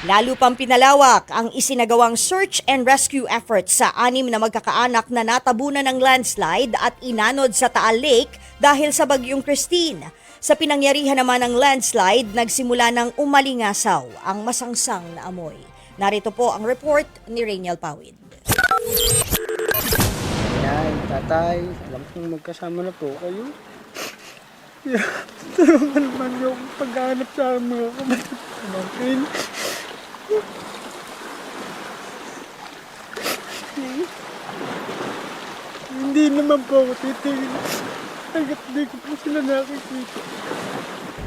Lalo pang pinalawak ang isinagawang search and rescue efforts sa 6 na magkakaanak na natabunan ng landslide at inanod sa Taal Lake dahil sa bagyong Christine. Sa pinangyarihan naman ng landslide, nagsimula ng umalingasaw ang masangsang na amoy. Narito po ang report ni Rainiel Pawid. Yan, tatay, alam kong magkasama na po kayo. Tulungan naman yung paghahanap sa mga kapatid. Hindi naman po ako titigil. Hanggat di ko po sila nakikita.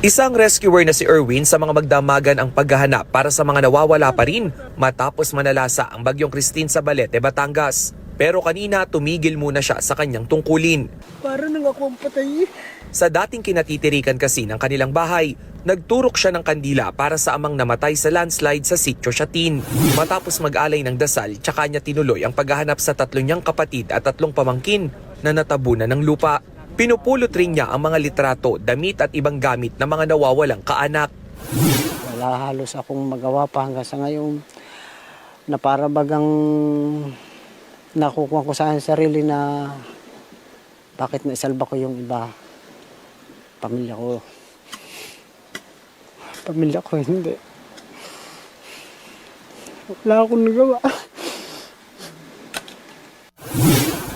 Isang rescuer na si Erwin sa mga magdamagan ang paghahanap para sa mga nawawala pa rin matapos manalasa ang bagyong Christine sa Balete, Batangas. Pero kanina tumigil muna siya sa kanyang tungkulin. Para nang ako ang patay. Sa dating kinatitirikan kasi ng kanilang bahay, nagturok siya ng kandila para sa amang namatay sa landslide sa Sitio Shatin. Matapos mag-alay ng dasal, tsaka niya tinuloy ang paghahanap sa 3 niyang kapatid at 3 pamangkin na natabunan ng lupa. Pinupulot rin niya ang mga litrato, damit at ibang gamit ng mga nawawalang kaanak. Wala halos akong magawa pa hanggang sa ngayon na para bagang nakukuha ko sa akin sarili na bakit naisalba ko yung iba. Pamilya ko. Pamilya ko hindi. Wala akong nagawa.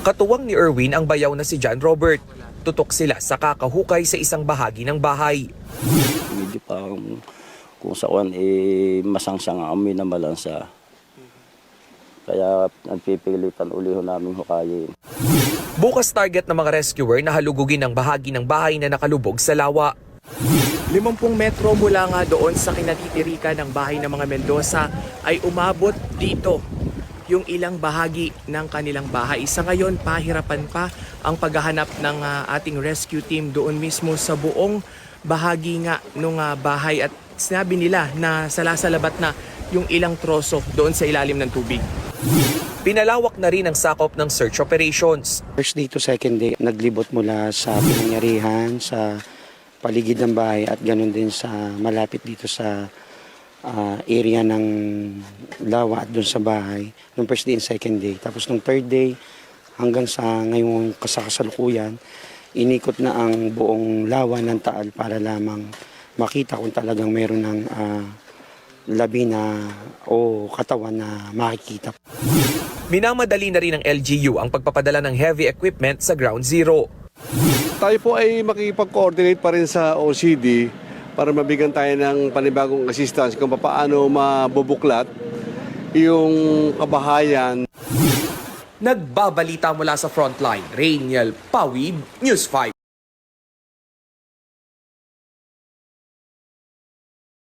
Katuwang ni Erwin ang bayaw na si John Robert. Tutok sila sa kakahukay sa isang bahagi ng bahay. Medyo parang kung saan masangsang ang amoy na malansa. Kaya nagpipilitan uliho namin hukayin. Bukas target ng mga rescuer na halugugin ang bahagi ng bahay na nakalubog sa lawa. 50 metro mula nga doon sa kinatitirikan ng bahay ng mga Mendoza ay umabot dito yung ilang bahagi ng kanilang bahay. Sa ngayon, pahirapan pa ang paghahanap ng ating rescue team doon mismo sa buong bahagi nga ng bahay at sinabi nila na salasalabat na yung ilang troso doon sa ilalim ng tubig. Pinalawak na rin ang sakop ng search operations. First day to second day, naglibot mula sa pinangyarihan, sa paligid ng bahay at ganoon din sa malapit dito sa area ng lawa at doon sa bahay. Nung first day and second day. Tapos nung third day hanggang sa ngayong kasalukuyan, inikot na ang buong lawa ng Taal para lamang makita kung talagang meron ng labi na o katawan na makikita. Minamadali na rin ng LGU ang pagpapadala ng heavy equipment sa Ground Zero. Tayo po ay makipag-coordinate pa rin sa OCD para mabigyan tayo ng panibagong assistance kung paano mabubuklat yung kabahayan. Nagbabalita mula sa frontline, Rainiel Pawid, News 5.